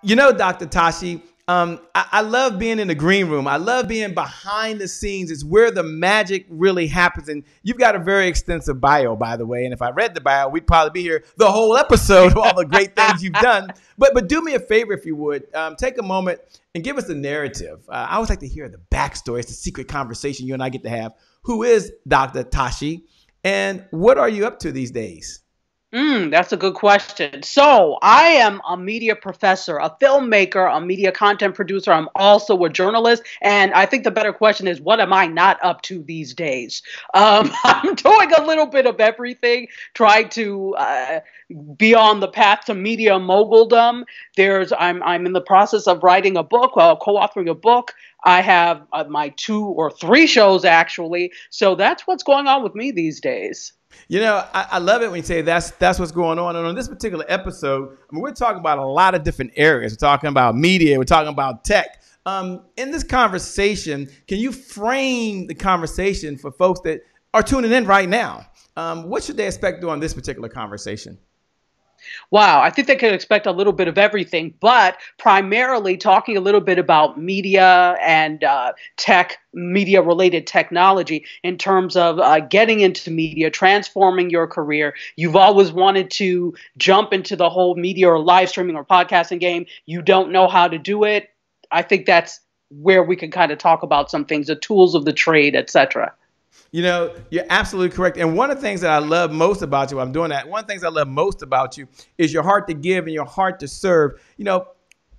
You know, Dr. Tashi, I love being in the green room. I love being behind the scenes. It's where the magic really happens. And you've got a very extensive bio, by the way. And if I read the bio, we'd probably be here the whole episode of all the great things you've done. But do me a favor, if you would. Take a moment and give us the narrative. I always like to hear the backstory. It's the secret conversation you and I get to have. Who is Dr. Tashi? And what are you up to these days? That's a good question. So I am a media professor, a filmmaker, a media content producer. I'm also a journalist. And I think the better question is, what am I not up to these days? I'm doing a little bit of everything, trying to be on the path to media moguldom. I'm in the process of writing a book, co-authoring a book. I have my 2 or 3 shows, actually. So that's what's going on with me these days. You know, I love it when you say that's what's going on. And on this particular episode, I mean, we're talking about a lot of different areas. We're talking about media. We're talking about tech. In this conversation, can you frame the conversation for folks that are tuning in right now? What should they expect during this particular conversation? Wow, I think they could expect a little bit of everything, but primarily talking a little bit about media and tech, media-related technology in terms of getting into media, transforming your career. You've always wanted to jump into the whole media or live streaming or podcasting game. You don't know how to do it. I think that's where we can kind of talk about some things, the tools of the trade, etc. You know, you're absolutely correct. And one of the things that I love most about you, I'm doing that. One of the things I love most about you is your heart to give and your heart to serve. You know,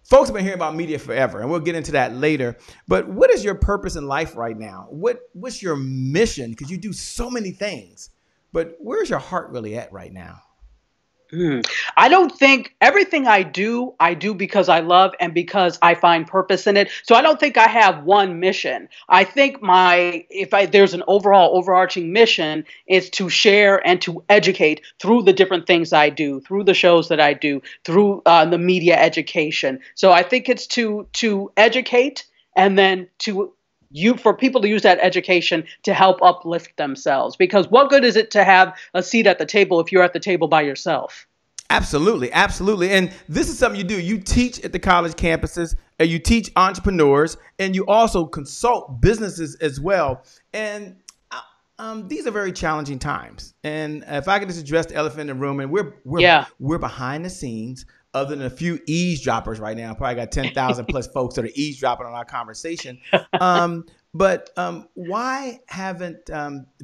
folks have been hearing about media forever, and we'll get into that later. But what is your purpose in life right now? What's your mission? Because you do so many things. But where's your heart really at right now? I don't think everything I do because I love and because I find purpose in it. So I don't think I have one mission. I think there's an overarching mission is to share and to educate through the different things I do, through the shows that I do, through the media education. So I think it's to educate and then for people to use that education to help uplift themselves. Because what good is it to have a seat at the table if you're at the table by yourself? Absolutely. Absolutely. And this is something you do. You teach at the college campuses, and you teach entrepreneurs, and you also consult businesses as well. And these are very challenging times. And if I could just address the elephant in the room, and we're behind the scenes. Other than a few eavesdroppers right now, probably got 10,000 plus folks that are eavesdropping on our conversation. But why haven't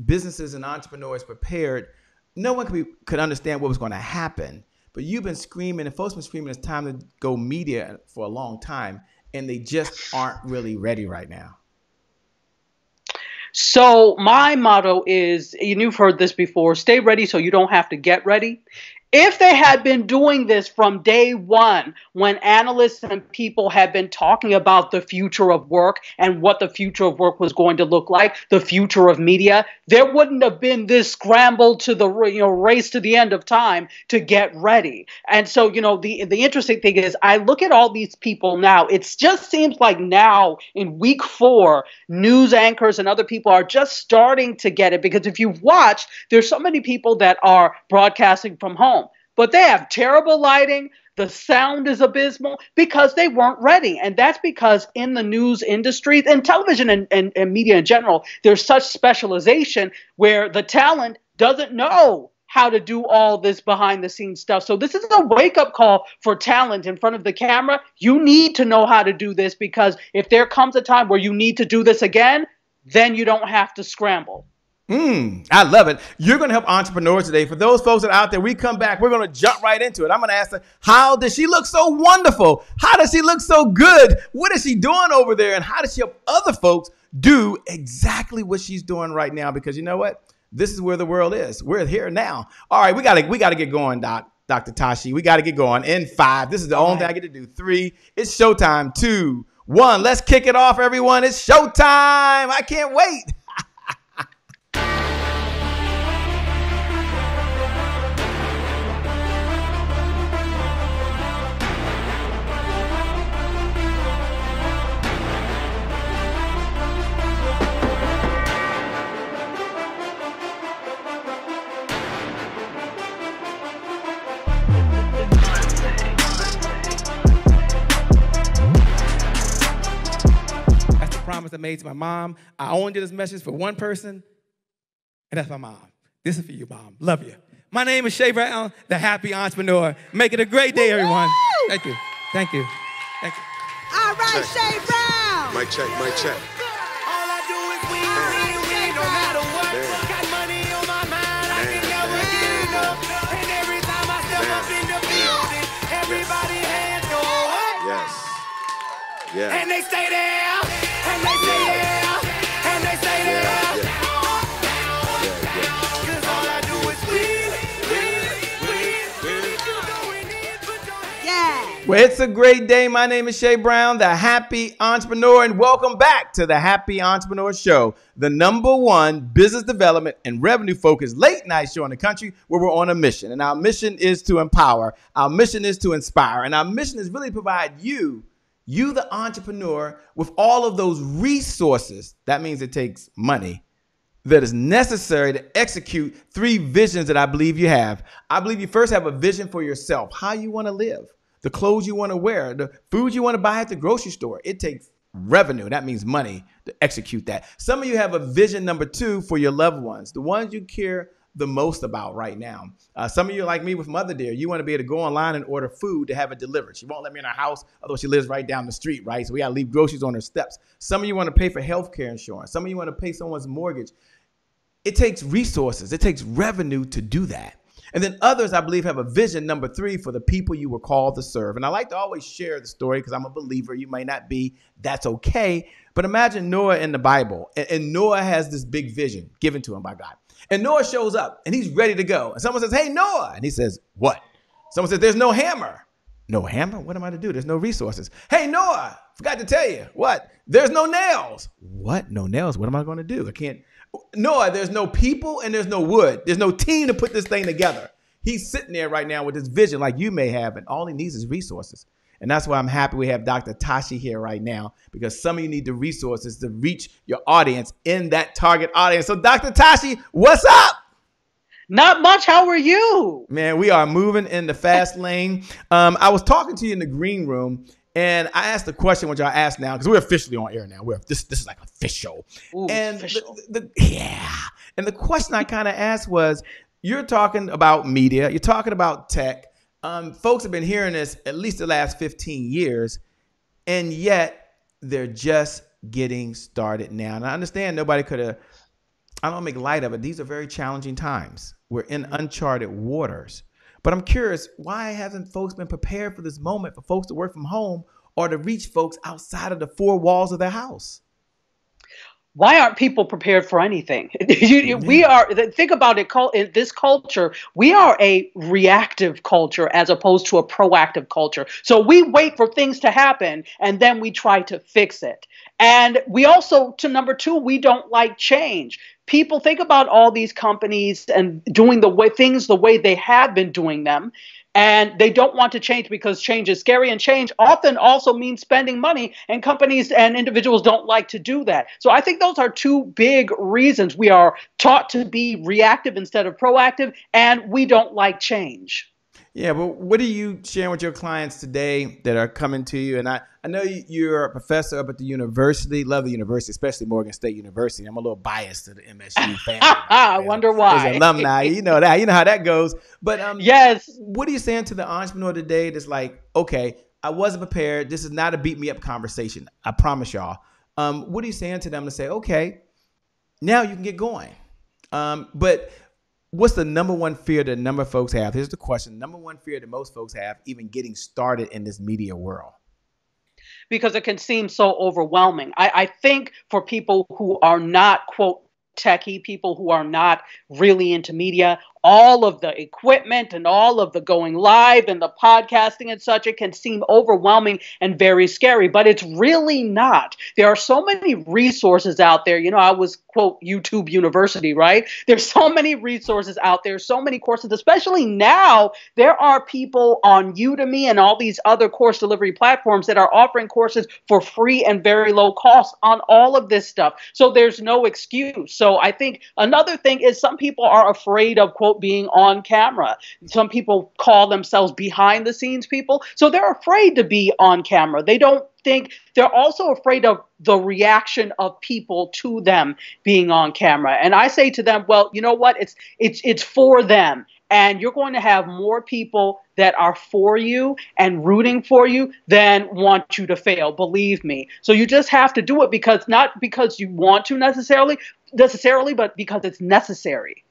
businesses and entrepreneurs prepared? No one could understand what was going to happen. But you've been screaming, and folks have been screaming, it's time to go media for a long time, and they just aren't really ready right now. So my motto is, and you've heard this before, stay ready so you don't have to get ready. If they had been doing this from day one, when analysts and people had been talking about the future of work and what the future of work was going to look like, the future of media, there wouldn't have been this scramble to the race to the end of time to get ready. And so, the interesting thing is, I look at all these people now. It just seems like now in week 4, news anchors and other people are just starting to get it. Because if you've watched, there's so many people that are broadcasting from home. But they have terrible lighting. The sound is abysmal because they weren't ready. And that's because in the news industry and television and media in general, there's such specialization where the talent doesn't know how to do all this behind the scenes stuff. So this is a wake-up call for talent in front of the camera. You need to know how to do this, because if there comes a time where you need to do this again, then you don't have to scramble. I love it. You're going to help entrepreneurs today. For those folks that are out there, we come back, we're going to jump right into it. I'm going to ask her, how does she look so wonderful? How does she look so good? What is she doing over there? And how does she help other folks do exactly what she's doing right now? Because you know what? This is where the world is. We're here now. All right, we got to get going, Dr. Tashi. We got to get going in 5. This is the only thing I get to do. 3. It's showtime. 2, 1. Let's kick it off, everyone. It's showtime. I can't wait. promise I made to my mom. I only did this message for one person, and that's my mom. This is for you, Mom. Love you. My name is Shay Brown, the happy entrepreneur. Make it a great day, everyone. Thank you. Thank you. Thank you. All right, Shay Brown. Mic check, mic check. All I do is win, no matter what. Got money on my mind, I can never get enough. And every time I step up in the building, everybody hands go up. Yes. Yeah. And they stay there, and they stay there, and they stay there. Cause all I do is win. If you going in, put your hands. Yeah. Well, it's a great day. My name is Shay Brown, the happy entrepreneur, and welcome back to the Happy Entrepreneur Show, the #1 business development and revenue focused late night show in the country where we're on a mission. And our mission is to empower. Our mission is to inspire. And our mission is really to provide you, the entrepreneur, with all of those resources. That means it takes money that is necessary to execute 3 visions that I believe you have. I believe you first have a vision for yourself, how you want to live, the clothes you want to wear, the food you want to buy at the grocery store. It takes revenue. That means money to execute that. Some of you have a vision number 2 for your loved ones, the ones you care the most about right now. Some of you are like me with Mother Dear. You want to be able to go online and order food to have it delivered. She won't let me in her house, although she lives right down the street, right? So we got to leave groceries on her steps. Some of you want to pay for health care insurance. Some of you want to pay someone's mortgage. It takes resources. It takes revenue to do that. And then others, I believe, have a vision number 3 for the people you were called to serve. And I like to always share the story because I'm a believer. You may not be. That's okay. But imagine Noah in the Bible. And Noah has this big vision given to him by God. And Noah shows up and he's ready to go. And someone says, hey, Noah. And he says, what? Someone says, there's no hammer. No hammer? What am I to do? There's no resources. Hey, Noah, forgot to tell you. What? There's no nails. What? No nails? What am I going to do? I can't. Noah, there's no people and there's no wood. There's no team to put this thing together. He's sitting there right now with this vision like you may have, and all he needs is resources. And that's why I'm happy we have Dr. Tashi here right now, because some of you need the resources to reach your audience in that target audience. So Dr. Tashi, what's up? Not much. How are you? Man, we are moving in the fast lane. I was talking to you in the green room, and I asked the question, which I asked now, because we're officially on air now. This is like official. Ooh, and official. And the question I kind of asked was, you're talking about media, you're talking about tech. Folks have been hearing this at least the last 15 years, and yet they're just getting started now. And I understand nobody could have, I don't make light of it. These are very challenging times. We're in uncharted waters. But I'm curious, why hasn't folks been prepared for this moment for folks to work from home or to reach folks outside of the 4 walls of their house? Why aren't people prepared for anything? We are, think about it, in this culture, we are a reactive culture as opposed to a proactive culture. So we wait for things to happen and then we try to fix it. And we also, to number 2, we don't like change. People think about all these companies and doing things the way they have been doing them. And they don't want to change because change is scary, and change often also means spending money, and companies and individuals don't like to do that. So I think those are 2 big reasons. We are taught to be reactive instead of proactive, and we don't like change. Yeah, but what are you sharing with your clients today that are coming to you? And I know you're a professor up at the university. Love the university, especially Morgan State University. I'm a little biased to the MSU family. I wonder why. As alumni, you know that. You know how that goes. But yes. What are you saying to the entrepreneur today that's like, okay, I wasn't prepared. This is not a beat me up conversation. I promise y'all. What are you saying to them to say, okay, now you can get going? But what's the #1 fear that a number of folks have? Here's the question. #1 fear that most folks have, even getting started in this media world. Because it can seem so overwhelming. I think for people who are not, quote, techie, people who are not really into media, all of the equipment and all of the going live and the podcasting and such, it can seem overwhelming and very scary, but it's really not. There are so many resources out there. You know, I was, quote, YouTube University, right? There's so many resources out there, so many courses, especially now. There are people on Udemy and all these other course delivery platforms that are offering courses for free and very low cost on all of this stuff. So there's no excuse. So I think another thing is some people are afraid of, quote, quote, being on camera. Some people call themselves behind the scenes people. So they're afraid to be on camera. They don't think, they're also afraid of the reaction of people to them being on camera. And I say to them, well, you know what? It's for them. And you're going to have more people that are for you and rooting for you than want you to fail, believe me. So you just have to do it, because not because you want to necessarily, but because it's necessary.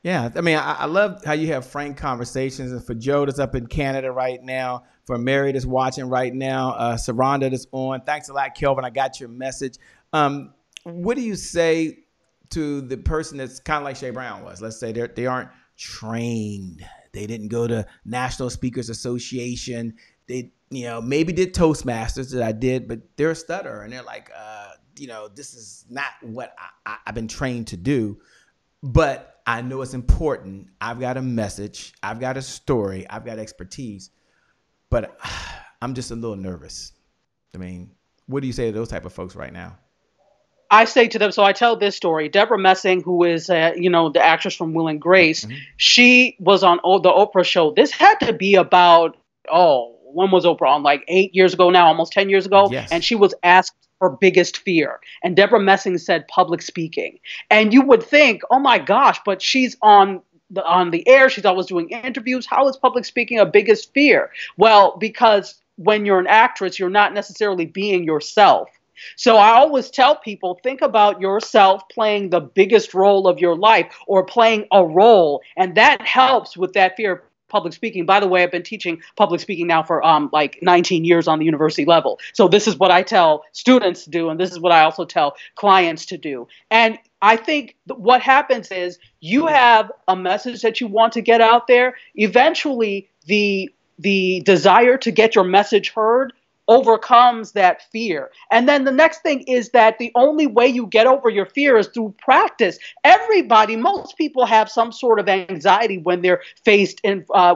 Yeah, I mean, I love how you have frank conversations. And for Joe that's up in Canada right now, for Mary that's watching right now, Saranda that's on. Thanks a lot, Kelvin. I got your message. What do you say to the person that's kind of like Shay Brown was? Let's say they aren't trained. They didn't go to National Speakers Association. They, maybe did Toastmasters that I did, but they're a stutterer and they're like, this is not what I've been trained to do, but I know it's important. I've got a message. I've got a story. I've got expertise, but I'm just a little nervous. I mean, what do you say to those type of folks right now? I say to them, so I tell this story. Deborah Messing, who is, the actress from Will and Grace, she was on the Oprah show. This had to be about, when was Oprah on? Like 8 years ago now, almost 10 years ago. Yes. And she was asked her biggest fear. And Deborah Messing said public speaking. And you would think, oh my gosh, but she's on the air. She's always doing interviews. How is public speaking a biggest fear? Well, because when you're an actress, you're not necessarily being yourself. So I always tell people, think about yourself playing the biggest role of your life or playing a role. And that helps with that fear of public speaking. By the way, I've been teaching public speaking now for like 19 years on the university level. So this is what I tell students to do. And this is what I also tell clients to do. And I think what happens is you have a message that you want to get out there. Eventually, the desire to get your message heard overcomes that fear. And then the next thing is that the only way you get over your fear is through practice. Most people have some sort of anxiety when they're faced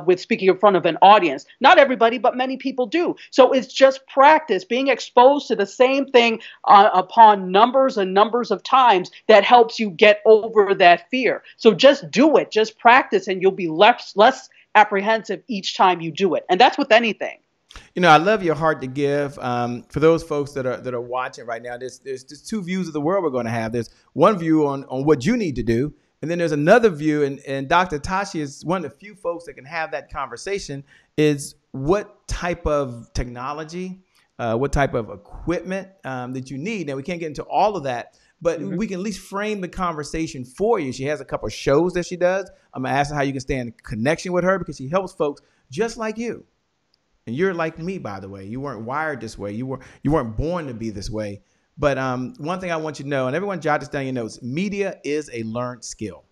with speaking in front of an audience. Not everybody, but many people do. So it's just practice, being exposed to the same thing upon numbers and numbers of times that helps you get over that fear. So just do it, just practice, and you'll be less apprehensive each time you do it. And that's with anything. I love your heart to give. For those folks that are watching right now, there's two views of the world we're going to have. There's one view on what you need to do, and then there's another view. And Dr. Tachi is one of the few folks that can have that conversation. Is what type of technology, what type of equipment that you need. Now we can't get into all of that, but we can at least frame the conversation for you. She has a couple of shows that she does. I'm gonna ask her how you can stay in connection with her, because she helps folks just like you. And you're like me, by the way. You weren't wired this way. You weren't born to be this way. But one thing I want you to know, and everyone jot this down in your notes, media is a learned skill.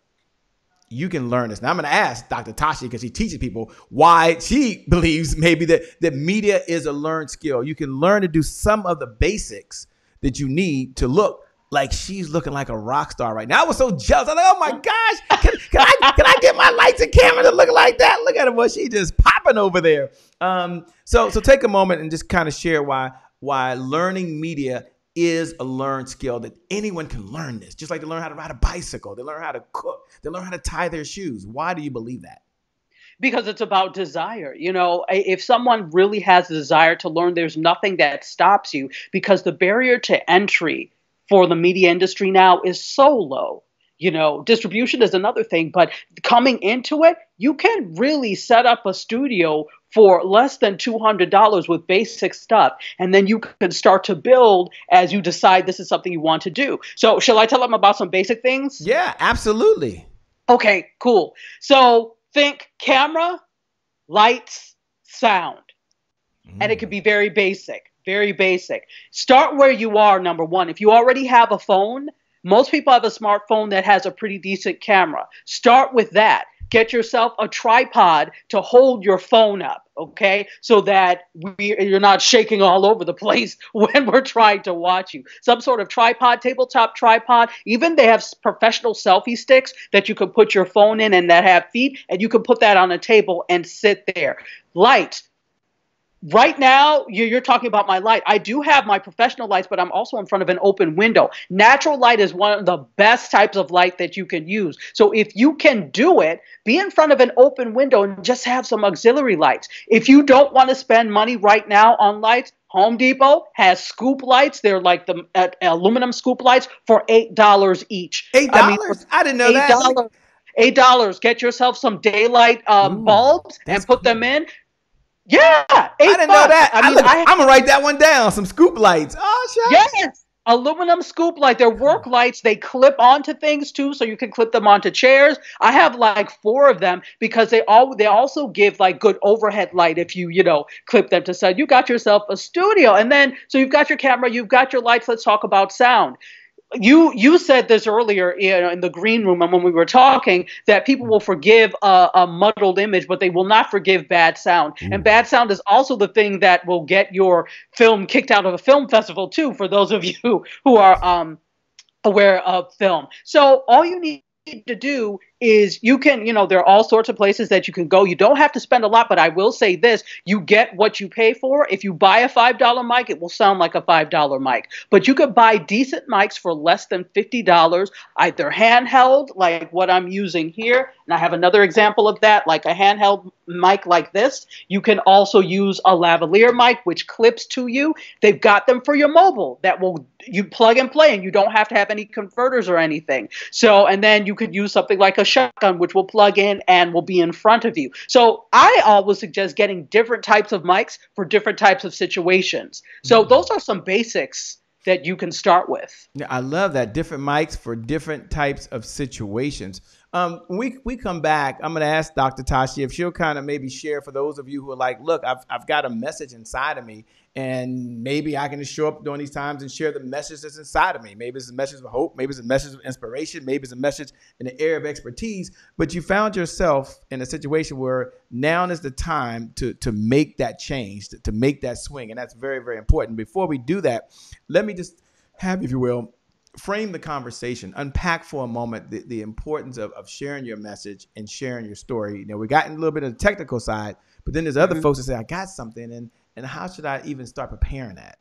You can learn this. Now I'm going to ask Dr. Tachi, because she teaches people, why she believes maybe that media is a learned skill. You can learn to do some of the basics that you need to look like she's looking like a rock star right now. I was so jealous. I was like, oh my gosh, can I get my lights and camera to look like that? Look at her, boy. She just popping over there. So take a moment and just kind of share why learning media is a learned skill, that anyone can learn this. Just like they learn how to ride a bicycle, they learn how to cook, they learn how to tie their shoes. Why do you believe that? Because it's about desire. If someone really has a desire to learn, there's nothing that stops you, because the barrier to entry for the media industry now is so low. Distribution is another thing, but coming into it, you can really set up a studio for less than $200 with basic stuff. And then you can start to build as you decide this is something you want to do. So shall I tell them about some basic things? Yeah, absolutely. Okay, cool. So think camera, lights, sound. And it could be very basic. Very basic. Start where you are, number one. If you already have a phone, most people have a smartphone that has a pretty decent camera. Start with that. Get yourself a tripod to hold your phone up, okay? So that you're not shaking all over the place when we're trying to watch you. Some sort of tripod, tabletop tripod. Even they have professional selfie sticks that you can put your phone in and that have feet, and you can put that on a table and sit there. Light. Right now, you're talking about my light. I do have my professional lights, but I'm also in front of an open window. Natural light is one of the best types of light that you can use. So if you can do it, be in front of an open window and just have some auxiliary lights. If you don't want to spend money right now on lights, Home Depot has scoop lights. They're like the aluminum scoop lights for $8 each. $8? I didn't know that. $8. Get yourself some daylight Ooh, bulbs that's and put cool. them in. Yeah, I didn't know that. I'm gonna write that one down. Some scoop lights. Oh, shucks. yes, aluminum scoop light. They're work lights. They clip onto things too, so you can clip them onto chairs. I have like 4 of them because they also give like good overhead light if you clip them to side. You got yourself a studio, and then so you've got your camera, you've got your lights. Let's talk about sound. You said this earlier in the green room and when we were talking that people will forgive a muddled image, but they will not forgive bad sound. Ooh. And bad sound is also the thing that will get your film kicked out of a film festival too, for those of you who are aware of film. So all you need to do is there are all sorts of places that you can go. You don't have to spend a lot, but I will say this, you get what you pay for. If you buy a $5 mic, it will sound like a $5 mic, but you could buy decent mics for less than $50, either handheld, like what I'm using here. And I have another example of that, like a handheld mic like this. You can also use a lavalier mic, which clips to you. They've got them for your mobile that you plug and play, and you don't have to have any converters or anything. So, and then you could use something like a shotgun, which will plug in and will be in front of you. So I always suggest getting different types of mics for different types of situations. So those are some basics that you can start with. Yeah, I love that. Different mics for different types of situations. When we come back, I'm going to ask Dr. Tashi if she'll kind of maybe share for those of you who are like, look, I've got a message inside of me, and maybe I can just show up during these times and share the message that's inside of me. Maybe it's a message of hope. Maybe it's a message of inspiration. Maybe it's a message in the area of expertise. But you found yourself in a situation where now is the time to make that change, to make that swing. And that's very, very important. Before we do that, let me just have, if you will, frame the conversation, unpack for a moment the importance of sharing your message and sharing your story. We got in a little bit of the technical side, but then there's other folks that say, I got something, and how should I even start preparing that?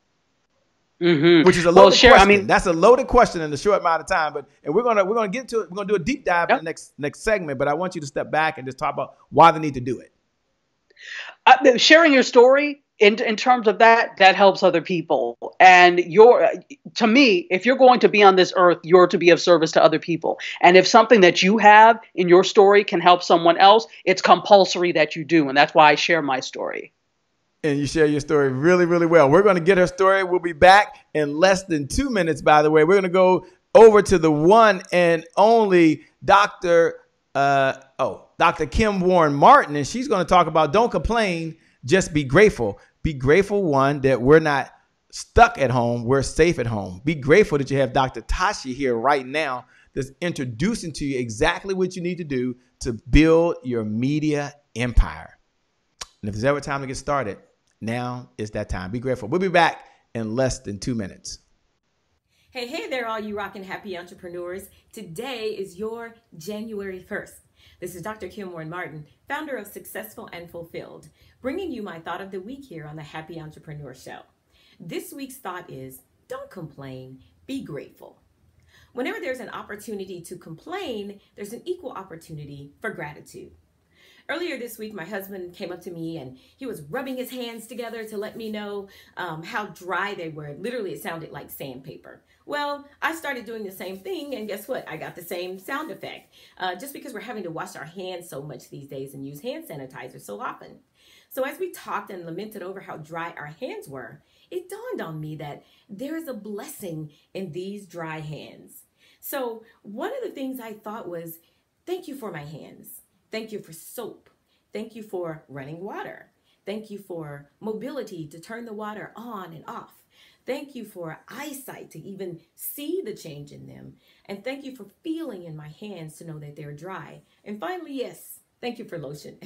Which is a loaded question. That's a loaded question in a short amount of time, and we're gonna get to it. We're gonna do a deep dive in the next segment, but I want you to step back and just talk about why they need to do it. Sharing your story in terms of that helps other people. And to me, if you're going to be on this earth, you're to be of service to other people. And if something that you have in your story can help someone else, it's compulsory that you do. And that's why I share my story. And you share your story really, really well. We're going to get her story. We'll be back in less than 2 minutes, by the way. We're going to go over to the one and only Dr. Kim Warren Martin, and she's going to talk about don't complain, just be grateful. Be grateful, one, that we're not stuck at home. We're safe at home. Be grateful that you have Dr. Tashi here right now that's introducing to you exactly what you need to do to build your media empire. And if there's ever time to get started, now is that time. Be grateful. We'll be back in less than 2 minutes. Hey there, all you rockin' happy entrepreneurs. Today is your January 1st. This is Dr. Kim Warren Martin, founder of Successful and Fulfilled, bringing you my thought of the week here on the Happy Entrepreneur Show. This week's thought is, don't complain, be grateful. Whenever there's an opportunity to complain, there's an equal opportunity for gratitude. Earlier this week, my husband came up to me and he was rubbing his hands together to let me know how dry they were. Literally, it sounded like sandpaper. Well, I started doing the same thing, and guess what? I got the same sound effect. Just because we're having to wash our hands so much these days and use hand sanitizer so often. So as we talked and lamented over how dry our hands were, it dawned on me that there is a blessing in these dry hands. So one of the things I thought was, thank you for my hands. Thank you for soap. Thank you for running water. Thank you for mobility to turn the water on and off. Thank you for eyesight to even see the change in them. And thank you for feeling in my hands to know that they're dry. And finally, yes, thank you for lotion.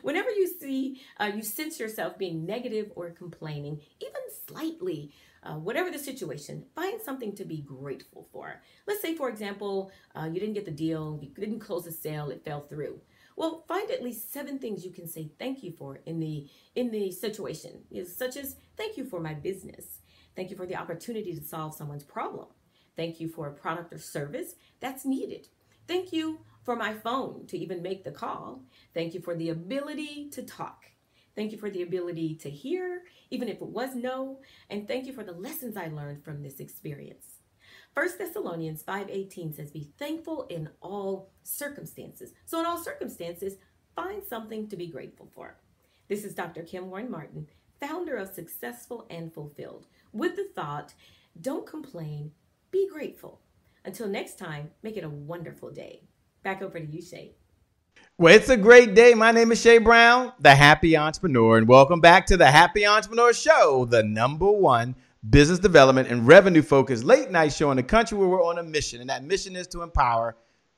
Whenever you see, you sense yourself being negative or complaining, even slightly, whatever the situation, find something to be grateful for. Let's say, for example, you didn't get the deal, you didn't close the sale, it fell through. Well, find at least 7 things you can say thank you for in the situation, such as thank you for my business. Thank you for the opportunity to solve someone's problem. Thank you for a product or service that's needed. Thank you for my phone to even make the call. Thank you for the ability to talk. Thank you for the ability to hear, even if it was no. And thank you for the lessons I learned from this experience. 1 Thessalonians 5:18 says, be thankful in all circumstances. So in all circumstances, find something to be grateful for. This is Dr. Kim Warren Martin, founder of Successful and Fulfilled, with the thought, don't complain, be grateful. Until next time, make it a wonderful day. Back over to you, Shay. Well, it's a great day. My name is Shay Brown, the Happy Entrepreneur, and welcome back to the Happy Entrepreneur Show, the #1 business development and revenue-focused late-night show in the country where we're on a mission, and that mission is to empower,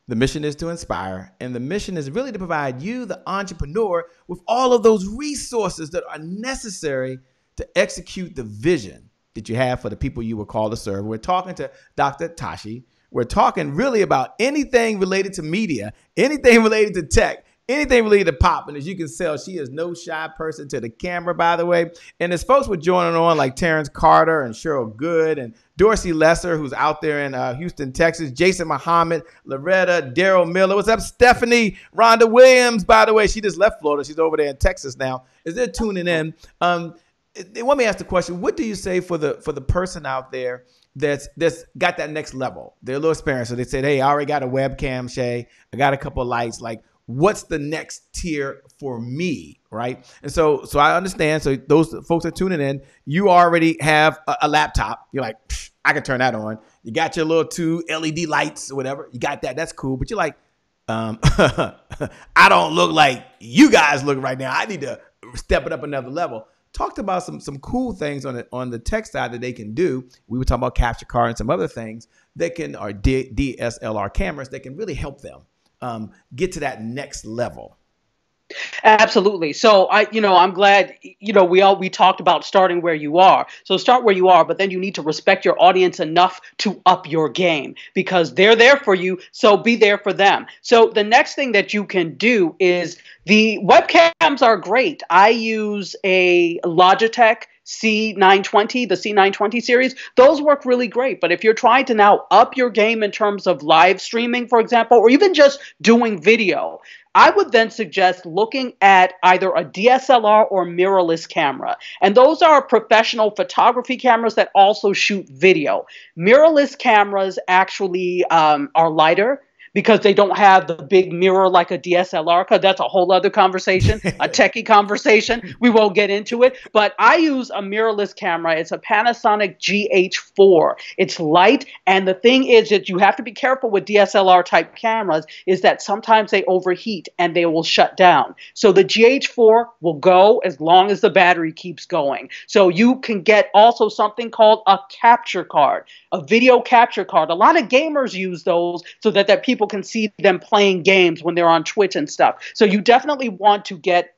the mission is to inspire, and the mission is really to provide you, the entrepreneur, with all of those resources that are necessary to execute the vision that you have for the people you were called to serve. We're talking to Dr. Tashi. We're talking really about anything related to media, anything related to tech, anything related to pop. And as you can tell, she is no shy person to the camera, by the way. And as folks were joining on like Terrence Carter and Cheryl Good and Dorsey Lesser, who's out there in Houston, Texas, Jason Muhammad, Loretta, Daryl Miller. What's up, Stephanie? Rhonda Williams, by the way. She just left Florida. She's over there in Texas now. As they're tuning in, let me ask the question, what do you say for the person out there that's got that next level? They're a little experienced. So they said, hey, I already got a webcam, Shay. I got a couple of lights. Like, what's the next tier for me, right? And so I understand. So those folks are tuning in. You already have a laptop. You're like, I can turn that on. You got your little 2 LED lights or whatever. You got that. That's cool. But you're like, I don't look like you guys look right now. I need to step it up another level. Talked about some cool things on the tech side that they can do. We were talking about capture card and some other things that can, or DSLR cameras that can really help them get to that next level. Absolutely. So I'm glad, we talked about starting where you are. So start where you are, but then you need to respect your audience enough to up your game because they're there for you. So be there for them. So the next thing that you can do is the webcams are great. I use a Logitech C920, the C920 series. Those work really great. But if you're trying to now up your game in terms of live streaming, for example, or even just doing video, I would then suggest looking at either a DSLR or mirrorless camera. And those are professional photography cameras that also shoot video. Mirrorless cameras actually are lighter because they don't have the big mirror like a DSLR, because that's a whole other conversation, a techie conversation. We won't get into it. But I use a mirrorless camera. It's a Panasonic GH4. It's light. And the thing is that you have to be careful with DSLR type cameras is that sometimes they overheat and they will shut down. So the GH4 will go as long as the battery keeps going. So you can get also something called a capture card, a video capture card. A lot of gamers use those so that people can see them playing games when they're on Twitch and stuff. So you definitely want to get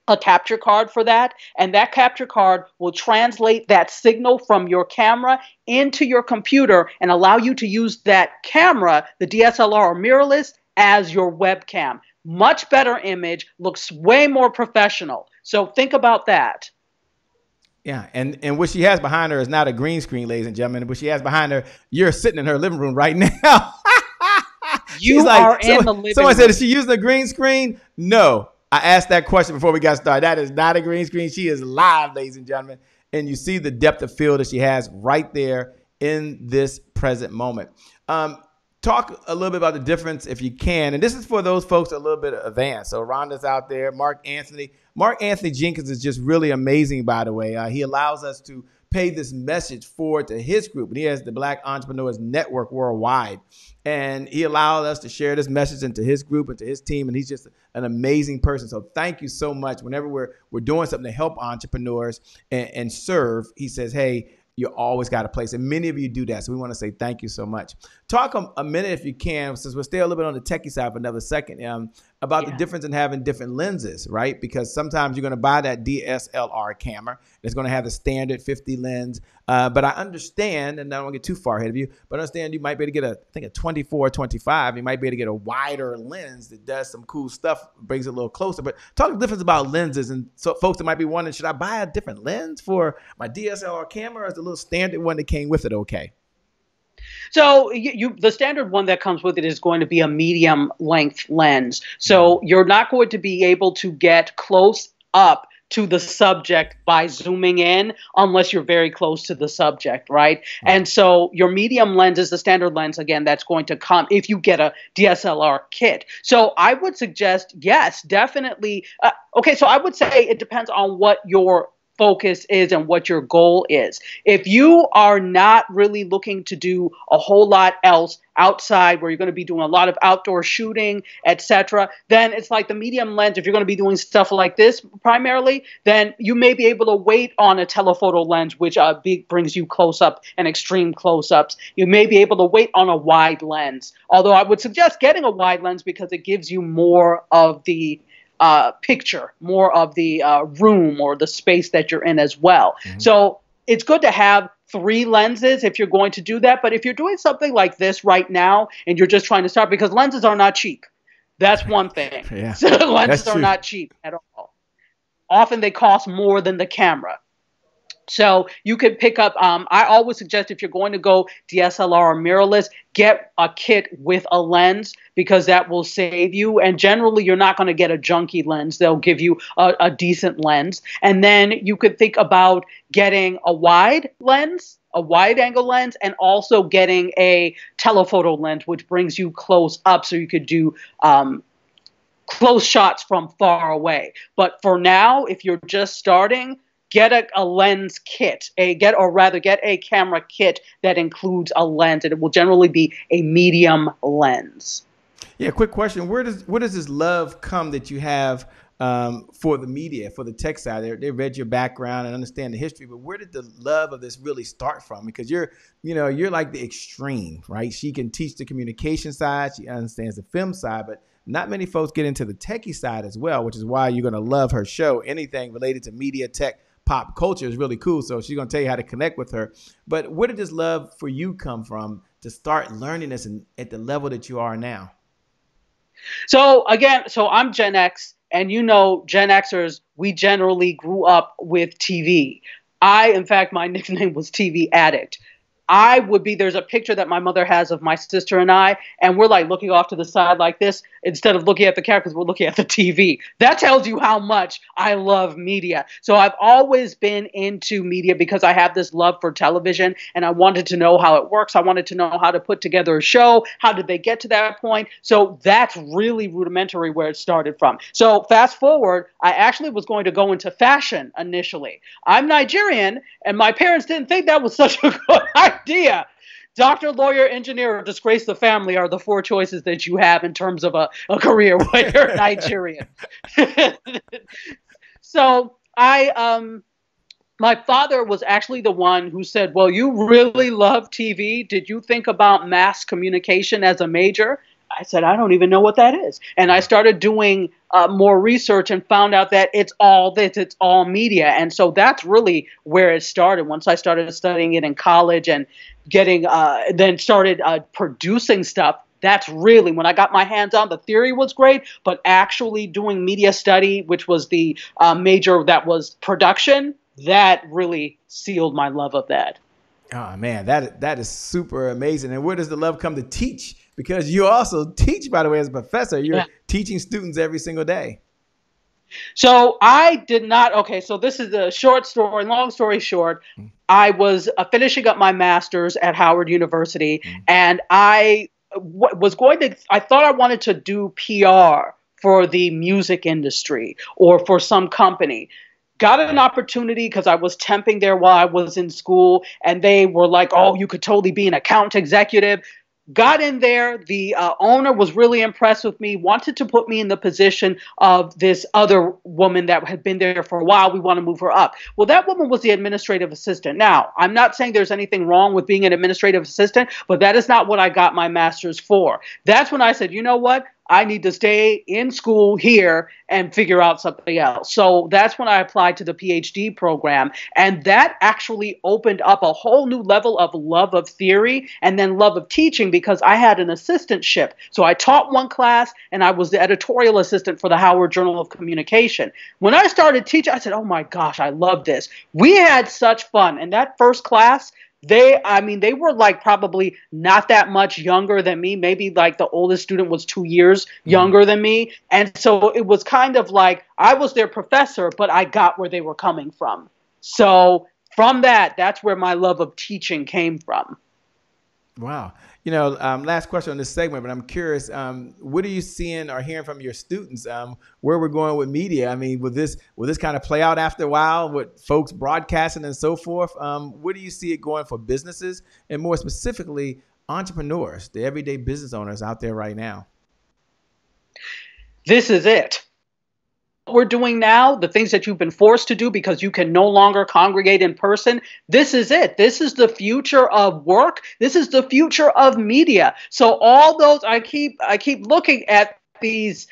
a capture card for that. And that capture card will translate that signal from your camera into your computer and allow you to use that camera, the DSLR or mirrorless, as your webcam. Much better image, looks way more professional. So think about that. Yeah, and what she has behind her is not a green screen, ladies and gentlemen. What she has behind her, you're sitting in her living room right now. You are in the living room. Someone said, is she using a green screen? No. I asked that question before we got started. That is not a green screen. She is live, ladies and gentlemen. And you see the depth of field that she has right there in this present moment. Talk a little bit about the difference if you can. And this is for those folks a little bit advanced. So Rhonda's out there. Mark Anthony Jenkins is just really amazing, by the way. He allows us to pay this message forward to his group. And he has the Black Entrepreneurs Network worldwide. And he allowed us to share this message into his group and to his team. And he's just an amazing person. So thank you so much. Whenever we're doing something to help entrepreneurs and serve, he says, hey, you always got a place. And many of you do that. So we want to say thank you so much. Talk a minute, if you can, since we'll stay a little bit on the techie side for another second, about the difference in having different lenses, right? Because sometimes you're going to buy that DSLR camera that's going to have the standard 50 lens. But I understand, and I don't want to get too far ahead of you, but I understand you might be able to get I think a 24, 25. You might be able to get a wider lens that does some cool stuff, brings it a little closer. But talk the difference about lenses, and so folks that might be wondering, should I buy a different lens for my DSLR camera, or is the little standard one that came with it okay? So the standard one that comes with it is going to be a medium length lens. So you're not going to be able to get close up to the subject by zooming in unless you're very close to the subject, right? And so your medium lens is the standard lens, again, that's going to come if you get a DSLR kit. So I would suggest, yes, definitely. Okay, so I would say it depends on what your focus is and what your goal is. If you are not really looking to do a whole lot else outside, where you're going to be doing a lot of outdoor shooting, etc., then it's like the medium lens. If you're going to be doing stuff like this primarily, then you may be able to wait on a telephoto lens, which brings you close up and extreme close-ups. You may be able to wait on a wide lens, although I would suggest getting a wide lens because it gives you more of the picture, more of the room or the space that you're in as well. So it's good to have 3 lenses if you're going to do that. But if you're doing something like this right now and you're just trying to start, because lenses are not cheap. That's one thing. So lenses are not cheap at all. Often they cost more than the camera. So you could pick up, I always suggest if you're going to go DSLR or mirrorless, get a kit with a lens because that will save you. And generally, you're not going to get a junky lens. They'll give you a decent lens. And then you could think about getting a wide lens, a wide angle lens, and also getting a telephoto lens, which brings you close up so you could do close shots from far away. But for now, if you're just starting, get a lens kit, get a camera kit that includes a lens, and it will generally be a medium lens. Yeah, quick question. Where does this love come that you have for the media, for the tech side? They read your background and understand the history, but where did the love of this really start from? Because you're like the extreme, right? She can teach the communication side, she understands the film side, but not many folks get into the techie side as well, which is why you're going to love her show. Anything related to media, tech, pop culture is really cool. So she's going to tell you how to connect with her. But where did this love for you come from to start learning this at the level that you are now? So again, I'm Gen X, and Gen Xers, we generally grew up with TV. In fact, my nickname was TV Addict. There's a picture that my mother has of my sister and I, and we're like looking off to the side like this instead of looking at the camera because we're looking at the TV. That tells you how much I love media. So I've always been into media because I have this love for television and I wanted to know how it works. I wanted to know how to put together a show. How did they get to that point? So that's really rudimentary where it started from. So fast forward, I actually was going to go into fashion initially. I'm Nigerian and my parents didn't think that was such a good idea. Doctor, lawyer, engineer, or disgrace the family are the 4 choices that you have in terms of a career when you're Nigerian. So my father was actually the one who said, well, you really love TV. Did you think about mass communication as a major? I said, I don't even know what that is. And I started doing more research and found out that it's all this, it's all media. And so that's really where it started. Once I started studying it in college and then started producing stuff, that's really when I got my hands on. The theory was great, but actually doing media study, which was the major that was production, that really sealed my love of that. Oh, man, that is super amazing. And where does the love come to teach? Because you also teach, by the way, as a professor. You're teaching students every single day. So I did not. Okay, so this is a short story. Long story short, I was finishing up my master's at Howard University, and I thought I wanted to do PR for the music industry or for some company. Got an opportunity because I was temping there while I was in school, and they were like, oh, you could totally be an account executive. Got in there. The owner was really impressed with me, wanted to put me in the position of this other woman that had been there for a while. We want to move her up. Well, that woman was the administrative assistant. Now, I'm not saying there's anything wrong with being an administrative assistant, but that is not what I got my master's for. That's when I said, you know what? I need to stay in school here and figure out something else. So that's when I applied to the PhD program. And that actually opened up a whole new level of love of theory and then love of teaching, because I had an assistantship. So I taught one class and I was the editorial assistant for the Howard Journal of Communication. When I started teaching, I said, oh my gosh, I love this. We had such fun. And that first class, they were like probably not that much younger than me. Maybe like the oldest student was 2 years younger than me. And so it was kind of like I was their professor, but I got where they were coming from. So from that's where my love of teaching came from. Wow. You know, last question on this segment, but I'm curious, what are you seeing or hearing from your students, where we're going with media? I mean, will this kind of play out after a while with folks broadcasting and so forth? Where do you see it going for businesses and more specifically entrepreneurs, the everyday business owners out there right now? This is it. What we're doing now, the things that you've been forced to do because you can no longer congregate in person, this is it. This is the future of work. This is the future of media. So all those, I keep looking at these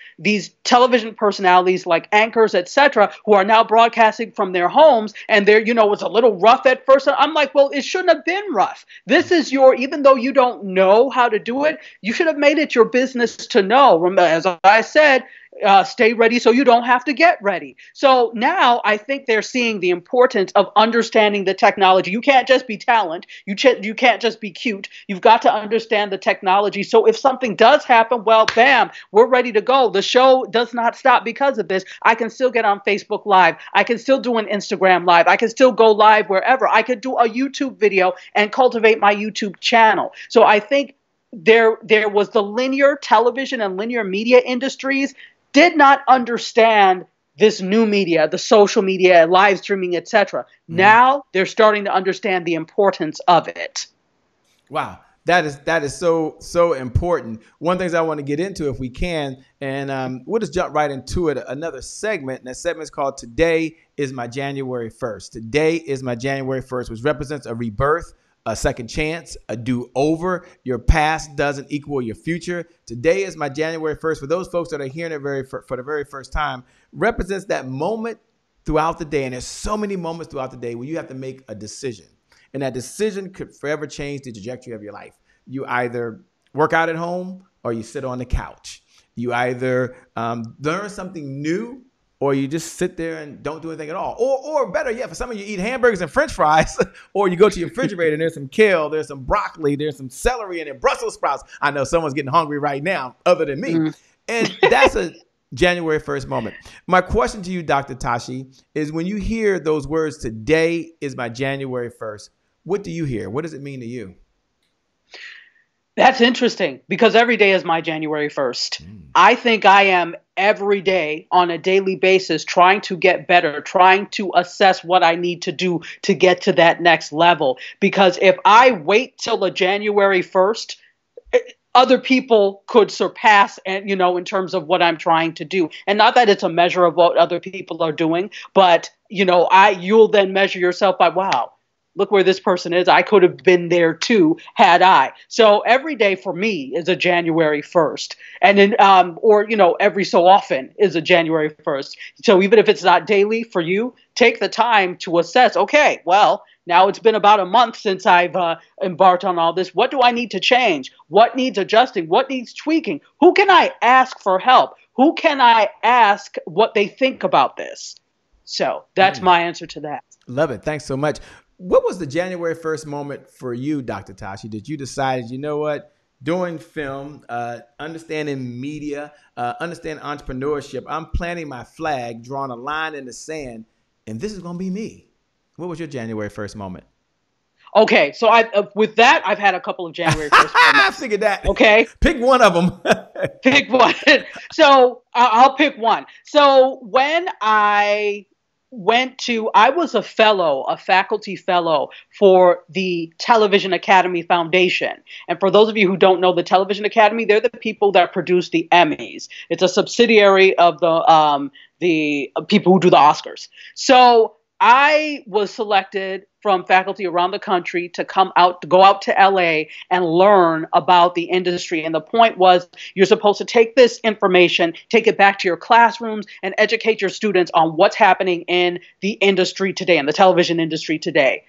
television personalities like anchors, etc., who are now broadcasting from their homes, and they're, it's a little rough at first. I'm like, well, it shouldn't have been rough. This is even though you don't know how to do it, you should have made it your business to know. Remember, as I said, stay ready so you don't have to get ready. So now I think they're seeing the importance of understanding the technology. You can't just be talent. You can't just be cute. You've got to understand the technology. So if something does happen, well, bam, we're ready to go. The show does not stop because of this. I can still get on Facebook Live. I can still do an Instagram Live. I can still go live wherever. I could do a YouTube video and cultivate my YouTube channel. So I think there was the linear television and linear media industries did not understand this new media, the social media, live streaming, etc. Now they're starting to understand the importance of it. Wow. That is so important. One of the things I want to get into, if we can, and we'll just jump right into it. Another segment, and that segment is called "Today is my January 1st." Today is my January 1st, which represents a rebirth, a second chance, a do-over. Your past doesn't equal your future. Today is my January 1st. For those folks that are hearing it for the very first time, represents that moment throughout the day. And there's so many moments throughout the day where you have to make a decision. And that decision could forever change the trajectory of your life. You either work out at home or you sit on the couch. You either learn something new or you just sit there and don't do anything at all. Or better yet, for some of you, eat hamburgers and French fries, or you go to your refrigerator and there's some kale, there's some broccoli, there's some celery, and Brussels sprouts. I know someone's getting hungry right now other than me. And that's a January 1st moment. My question to you, Dr. Tachi, is when you hear those words, "Today is my January 1st," what do you hear? What does it mean to you? That's interesting, because every day is my January 1st. I think I am every day on a daily basis trying to get better, trying to assess what I need to do to get to that next level. Because if I wait till the January 1st, other people could surpass, and in terms of what I'm trying to do. And not that it's a measure of what other people are doing, but you'll then measure yourself by, wow, look where this person is. I could have been there too had I. So every day for me is a January 1st. And then, every so often is a January 1st. So even if it's not daily for you, take the time to assess, okay, well, now it's been about a month since I've embarked on all this. What do I need to change? What needs adjusting? What needs tweaking? Who can I ask for help? Who can I ask what they think about this? So that's my answer to that. Love it. Thanks so much. What was the January 1st moment for you, Dr. Tachi? Did you decide, you know what, doing film, understanding media, understanding entrepreneurship, I'm planting my flag, drawing a line in the sand, and this is going to be me? What was your January 1st moment? Okay, so with that, I've had a couple of January 1st moments. I figured that. Okay. Pick one of them. Pick one. So I'll pick one. So when I was a faculty fellow for the Television Academy Foundation. And for those of you who don't know the Television Academy, they're the people that produce the Emmys. It's a subsidiary of the people who do the Oscars. So I was selected from faculty around the country to go out to LA and learn about the industry. And the point was, you're supposed to take this information, take it back to your classrooms, and educate your students on what's happening in the industry today, in the television industry today.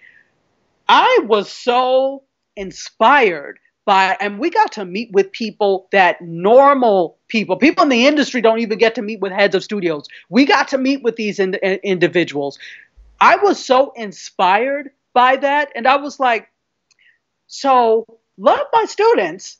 I was so inspired and we got to meet with people that normal people in the industry don't even get to meet with heads of studios. We got to meet with these individuals. I was so inspired by that. And I was like, so love my students,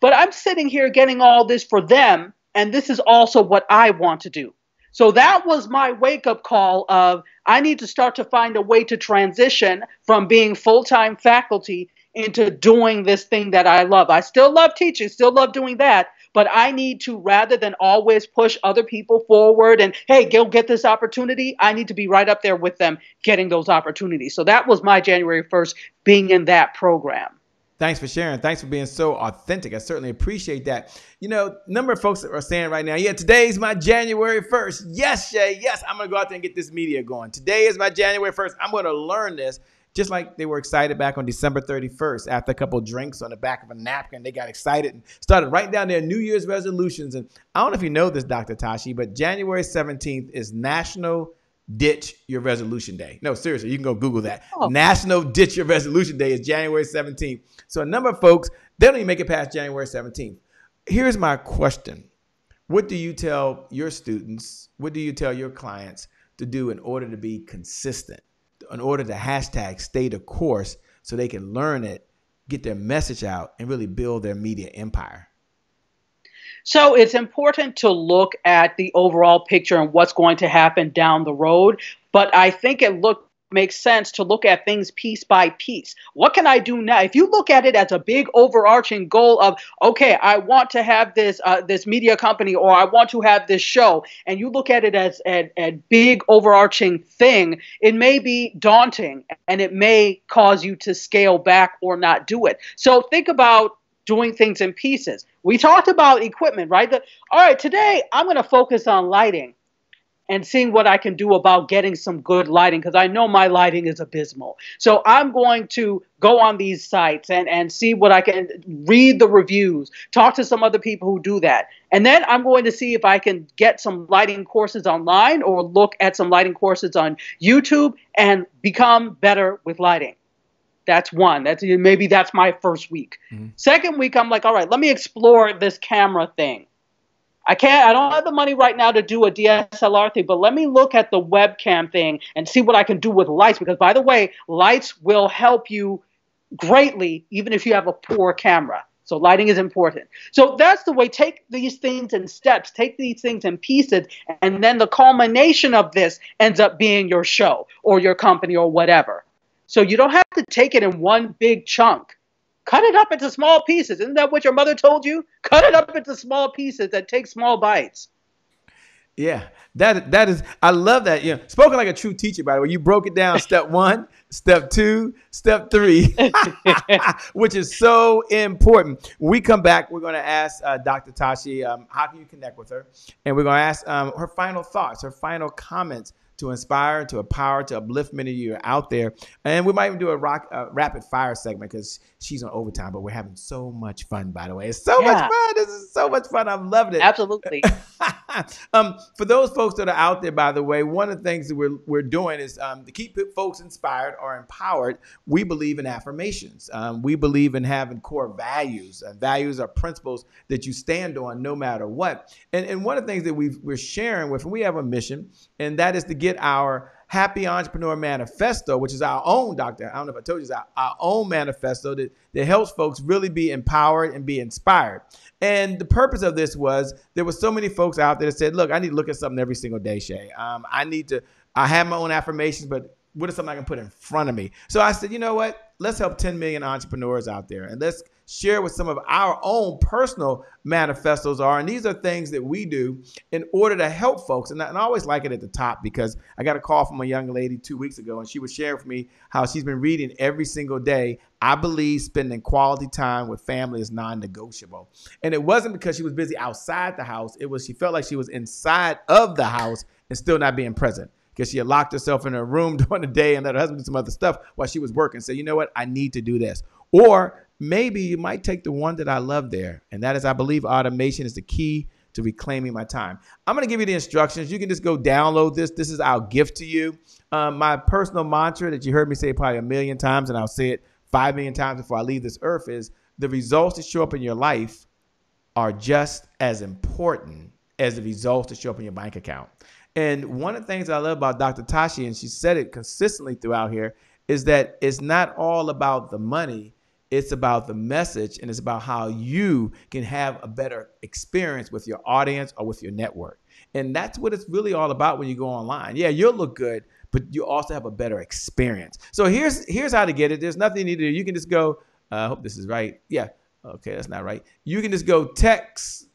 but I'm sitting here getting all this for them. And this is also what I want to do. So that was my wake-up call of I need to start to find a way to transition from being full-time faculty into doing this thing that I love. I still love teaching, still love doing that, but I need to, rather than always push other people forward and, hey, go get this opportunity, I need to be right up there with them getting those opportunities. So that was my January 1st being in that program. Thanks for sharing. Thanks for being so authentic. I certainly appreciate that. You know, a number of folks are saying right now, yeah, today's my January 1st. Yes, Shay, yes, I'm going to go out there and get this media going. Today is my January 1st. I'm going to learn this. Just like they were excited back on December 31st after a couple of drinks on the back of a napkin. They got excited and started writing down their New Year's resolutions. And I don't know if you know this, Dr. Tashi, but January 17th is National Ditch Your Resolution Day. No, seriously, you can go Google that. Oh. National Ditch Your Resolution Day is January 17th. So a number of folks, they don't even make it past January 17th. Here's my question. What do you tell your students? What do you tell your clients to do in order to be consistent? In order to hashtag stay the course so they can learn it, get their message out, and really build their media empire? So it's important to look at the overall picture and what's going to happen down the road. But I think makes sense to look at things piece by piece. What can I do now? If you look at it as a big overarching goal of, okay, I want to have this media company, or I want to have this show, and you look at it as a big overarching thing, it may be daunting and it may cause you to scale back or not do it. So think about doing things in pieces. We talked about equipment, right? All right, today I'm going to focus on lighting and seeing what I can do about getting some good lighting, because I know my lighting is abysmal. So I'm going to go on these sites and see what I can, read the reviews, talk to some other people who do that. And then I'm going to see if I can get some lighting courses online or look at some lighting courses on YouTube and become better with lighting. That's one. Maybe that's my first week. Mm-hmm. Second week, I'm like, all right, let me explore this camera thing. I don't have the money right now to do a DSLR thing, but let me look at the webcam thing and see what I can do with lights. Because, by the way, lights will help you greatly, even if you have a poor camera. So lighting is important. So that's the way. Take these things in steps. Take these things in pieces. And then the culmination of this ends up being your show or your company or whatever. So you don't have to take it in one big chunk. Cut it up into small pieces. Isn't that what your mother told you? Cut it up into small pieces that take small bites. Yeah, that is, I love that. You know, spoken like a true teacher, by the way. You broke it down, step 1, step 2, step 3, which is so important. When we come back, we're going to ask Dr. Tashi, how can you connect with her? And we're going to ask her final thoughts, her final comments to inspire, to empower, to uplift many of you out there. And we might even do a rapid fire segment because she's on overtime, but we're having so much fun, by the way. It's so much fun. This is so much fun. I'm loving it. Absolutely. For those folks that are out there, by the way, one of the things that we're doing is to keep folks inspired or empowered. We believe in affirmations. We believe in having core values. Values are principles that you stand on no matter what. And one of the things that we're sharing with, and we have a mission, and that is to get our Happy Entrepreneur Manifesto, which is our own, Doctor, I don't know if I told you, our own manifesto that helps folks really be empowered and be inspired. And the purpose of this was there were so many folks out there that said, look, I need to look at something every single day, Shay. I have my own affirmations, but what is something I can put in front of me? So I said, you know what? Let's help 10 million entrepreneurs out there, and let's share what some of our own personal manifestos are. And these are things that we do in order to help folks. And I always like it at the top because I got a call from a young lady 2 weeks ago, and she was sharing with me how she's been reading every single day. I believe spending quality time with family is non-negotiable. And it wasn't because she was busy outside the house. It was she felt like she was inside of the house and still not being present. because she had locked herself in her room during the day and let her husband do some other stuff while she was working. Say, you know what? I need to do this. Or maybe you might take the one that I love there. And that is, I believe automation is the key to reclaiming my time. I'm going to give you the instructions. You can just go download this. This is our gift to you. My personal mantra that you heard me say probably 1 million times, and I'll say it 5 million times before I leave this earth, is the results that show up in your life are just as important as the results that show up in your bank account. And one of the things I love about Dr. Tashi, and she said it consistently throughout here, is that it's not all about the money. It's about the message, and it's about how you can have a better experience with your audience or with your network. And that's what it's really all about when you go online. Yeah, you'll look good, but you also have a better experience. So here's how to get it. There's nothing you need to do. You can just go, I hope this is right. Yeah. Okay, that's not right. You can just go text.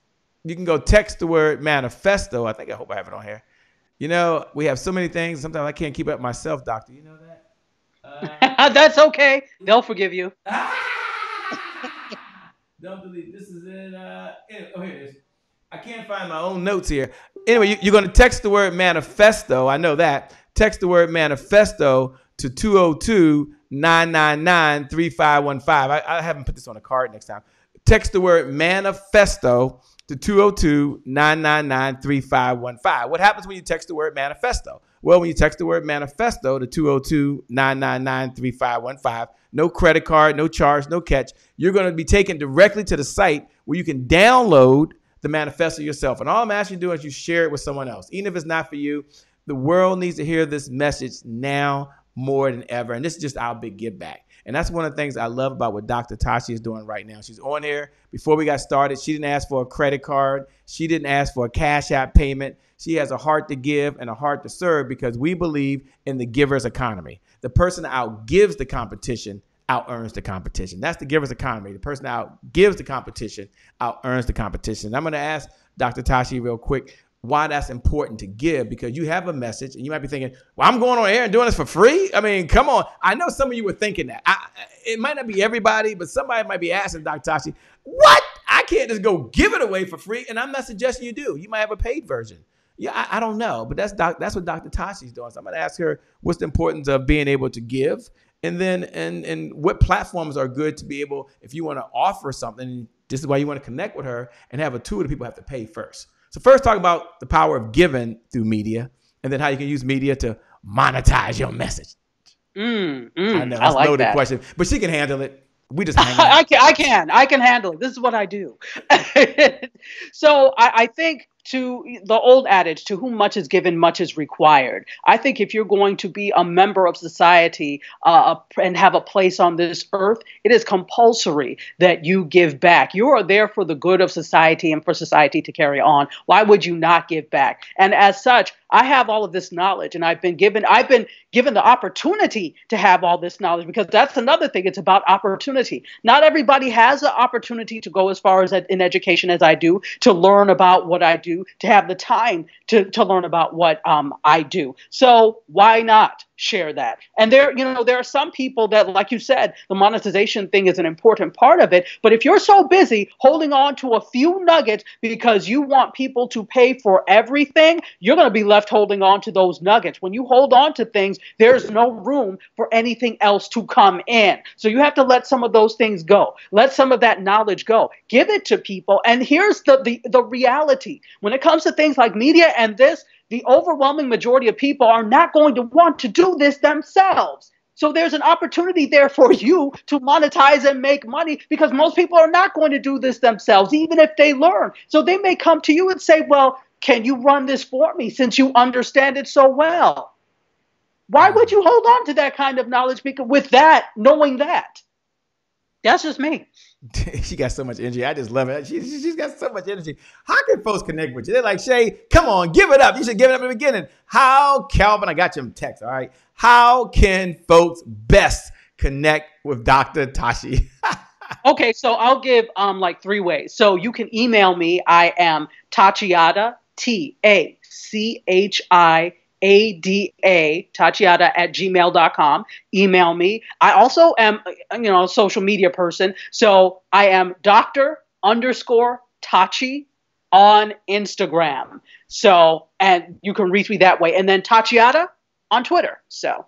You can go text the word manifesto. I hope I have it on here. You know, we have so many things. Sometimes I can't keep up myself, doctor. You know that? That's okay. They'll forgive you. Don't delete. This is it. Here it is. I can't find my own notes here. Anyway, you're going to text the word manifesto. I know that. Text the word manifesto to 202-999-3515. I haven't put this on a card next time. Text the word manifesto to 202-999-3515. What happens when you text the word manifesto? Well, when you text the word manifesto to 202-999-3515, no credit card, no charge, no catch, you're going to be taken directly to the site where you can download the manifesto yourself. And all I'm asking you to do is you share it with someone else. Even if it's not for you, the world needs to hear this message now more than ever. And this is just our big give back. And that's one of the things I love about what Dr. Tashi is doing right now. She's on here. Before we got started, she didn't ask for a credit card. She didn't ask for a Cash App payment. She has a heart to give and a heart to serve because we believe in the giver's economy. The person that outgives the competition out-earns the competition. That's the giver's economy. The person that outgives the competition out-earns the competition. And I'm going to ask Dr. Tashi real quick why that's important to give, because you have a message and you might be thinking, well, I'm going on air and doing this for free. I mean, come on. I know some of you were thinking that. It might not be everybody, but somebody might be asking Dr. Tashi, what? I can't just go give it away for free. And I'm not suggesting you do. You might have a paid version. Yeah, I don't know, but that's what Dr. Tashi's doing. So I'm going to ask her what's the importance of being able to give, and then and what platforms are good to be able, if you want to offer something, this is why you want to connect with her and have a tool that people have to pay first. So first talk about the power of giving through media, and then how you can use media to monetize your message. I know that's like a loaded that question, but she can handle it. We just hang I can handle it. This is what I do. So I think, to the old adage, to whom much is given, much is required. I think if you're going to be a member of society and have a place on this earth, it is compulsory that you give back. You are there for the good of society and for society to carry on. Why would you not give back? And as such, I have all of this knowledge, and I've been given the opportunity to have all this knowledge, because that's another thing. It's about opportunity. Not everybody has the opportunity to go as far as in education as I do, to learn about what I do, to have the time to learn about what I do. So why not share that? And there are some people that, like you said, the monetization thing is an important part of it. But if you're so busy holding on to a few nuggets because you want people to pay for everything, you're going to be left holding on to those nuggets. When you hold on to things, there's no room for anything else to come in. So you have to let some of those things go. Let some of that knowledge go. Give it to people. And here's the reality. When it comes to things like media and this, the overwhelming majority of people are not going to want to do this themselves. So there's an opportunity there for you to monetize and make money, because most people are not going to do this themselves, even if they learn. So they may come to you and say, well, can you run this for me since you understand it so well? Why would you hold on to that kind of knowledge with that, knowing that? That's just me. She got so much energy. I just love it. She's got so much energy. How can folks connect with you? They're like, Shay, come on, give it up. You should give it up in the beginning. How, Calvin, I got you text, all right? How can folks best connect with Dr. Tashi? Okay, so I'll give like 3 ways. So you can email me. I am Tachiada, TACHIADA, Tachiada at gmail.com. Email me. I also am, a social media person. So I am Dr. _Tachi on Instagram. So, and you can reach me that way. And then Tatiana on Twitter. So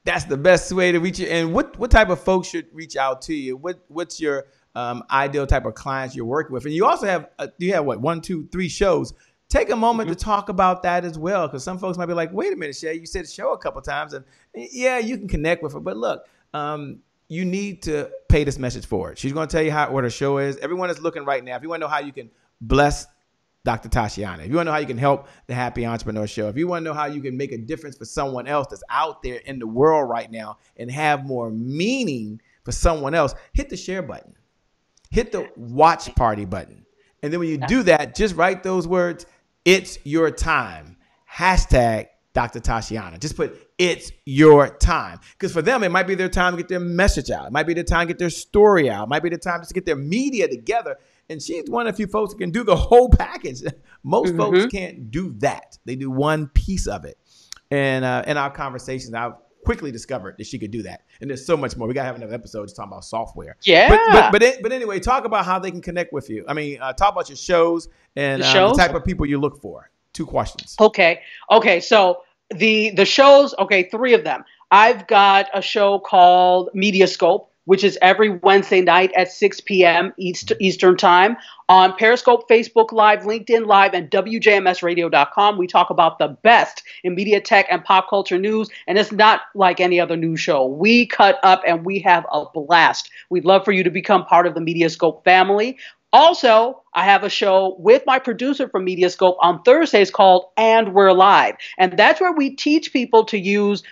that's the best way to reach you. And what type of folks should reach out to you? What's your ideal type of clients you're working with? And you also have what, 1, 2, 3 shows. Take a moment to talk about that as well, because some folks might be like, wait a minute, Shay, you said show a couple times, and yeah, you can connect with her, but look, you need to pay this message forward. She's going to tell you what her show is. Everyone is looking right now. If you want to know how you can bless Dr. Tatiana, if you want to know how you can help the Happy Entrepreneur Show, if you want to know how you can make a difference for someone else that's out there in the world right now and have more meaning for someone else, hit the share button. Hit the watch party button. And then when you do that, just write those words, "It's your time." Hashtag Dr. Tatiana. Just put "It's your time." Because for them, it might be their time to get their message out. It might be their time to get their story out. It might be their time just to get their media together. And she's one of the few folks who can do the whole package. Most folks can't do that. They do one piece of it. And in our conversations, I've quickly discovered that she could do that. And there's so much more. We got to have another episode just talking about software. Yeah. But anyway, talk about how they can connect with you. I mean, talk about your shows and the type of people you look for. 2 questions. Okay. So the shows, 3 of them. I've got a show called Mediascope, which is every Wednesday night at 6 p.m. Eastern time on Periscope, Facebook Live, LinkedIn Live, and WJMSradio.com. We talk about the best in media, tech, and pop culture news, and it's not like any other news show. We cut up and we have a blast. We'd love for you to become part of the Mediascope family. Also, I have a show with my producer from Mediascope on Thursdays called And We're Live. And that's where we teach people to use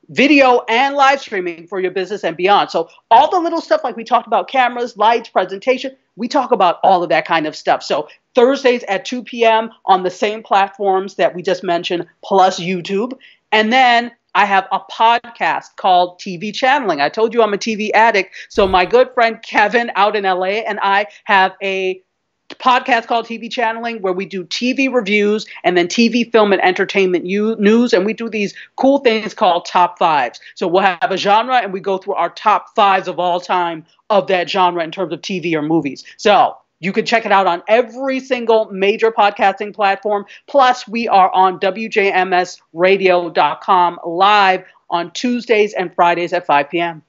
video and live streaming for your business and beyond. So all the little stuff like we talked about, cameras, lights, presentation, we talk about all of that kind of stuff. So Thursdays at 2 p.m. on the same platforms that we just mentioned, plus YouTube. And then I have a podcast called TV Channeling. I told you I'm a TV addict. So my good friend Kevin out in LA and I have a podcast called TV Channeling where we do TV reviews and then TV, film, and entertainment news. And we do these cool things called top 5s. So we'll have a genre and we go through our top 5s of all time of that genre in terms of TV or movies. So you can check it out on every single major podcasting platform. Plus, we are on WJMSradio.com live on Tuesdays and Fridays at 5 p.m.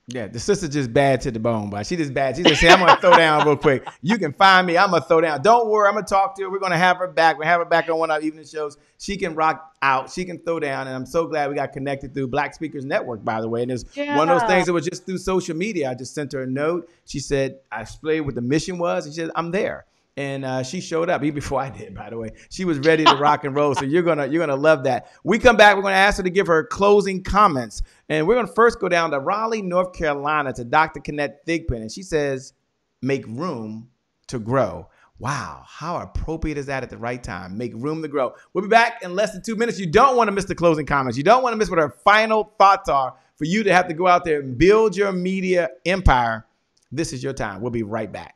Yeah, the sister just bad to the bone, but she just bad. She just said, I'm going to throw down real quick. You can find me. I'm going to throw down. Don't worry. I'm going to talk to her. We're going to have her back. We'll have her back on one of our evening shows. She can rock out. She can throw down. And I'm so glad we got connected through Black Speakers Network, by the way. And it's one of those things that was just through social media. I just sent her a note. She said, I explained what the mission was. And she said, I'm there. And she showed up even before I did, by the way. She was ready to rock and roll. So you're gonna love that. We come back. We're going to ask her to give her closing comments. And we're going to first go down to Raleigh, North Carolina to Dr. Kenneth Thigpen. And she says, make room to grow. Wow. How appropriate is that at the right time? Make room to grow. We'll be back in less than 2 minutes. You don't want to miss the closing comments. You don't want to miss what her final thoughts are for you to have to go out there and build your media empire. This is your time. We'll be right back.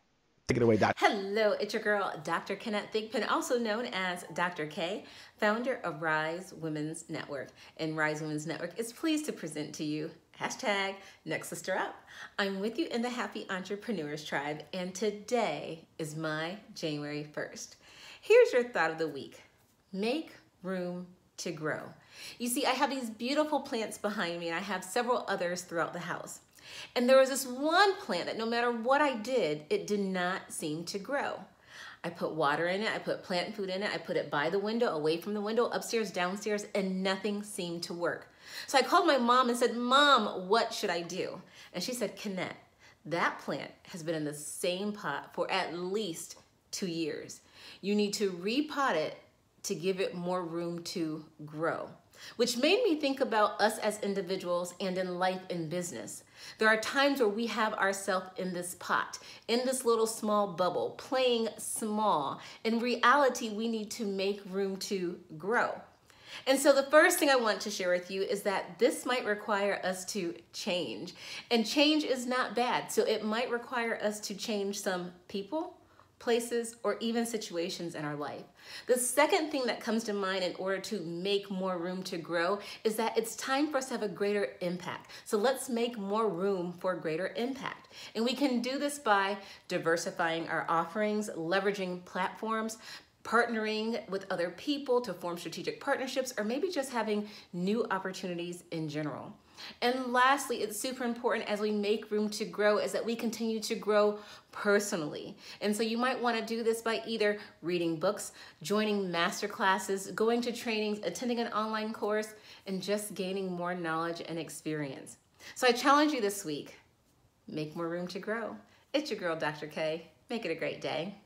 Take it away, Doctor. Hello, it's your girl, Dr. Kenneth Thigpen, also known as Dr. K, founder of Rise Women's Network. And Rise Women's Network is pleased to present to you hashtag Next Sister Up. I'm with you in the Happy Entrepreneurs Tribe, and today is my January 1st. Here's your thought of the week. Make room to grow. You see, I have these beautiful plants behind me, and I have several others throughout the house. And there was this one plant that no matter what I did, it did not seem to grow. I put water in it, I put plant food in it, I put it by the window, away from the window, upstairs, downstairs, and nothing seemed to work. So I called my mom and said, Mom, what should I do? And she said, Kenneth, that plant has been in the same pot for at least 2 years. You need to repot it to give it more room to grow. Which made me think about us as individuals and in life and business. There are times where we have ourselves in this pot, in this little small bubble, playing small. In reality, we need to make room to grow. And so the first thing I want to share with you is that this might require us to change. And change is not bad. So it might require us to change some people, places, or even situations in our life. The second thing that comes to mind in order to make more room to grow is that it's time for us to have a greater impact. So let's make more room for greater impact. And we can do this by diversifying our offerings, leveraging platforms, partnering with other people to form strategic partnerships, or maybe just having new opportunities in general. And lastly, it's super important as we make room to grow is that we continue to grow personally. And so you might want to do this by either reading books, joining master classes, going to trainings, attending an online course, and just gaining more knowledge and experience. So I challenge you this week, make more room to grow. It's your girl, Dr. K. Make it a great day.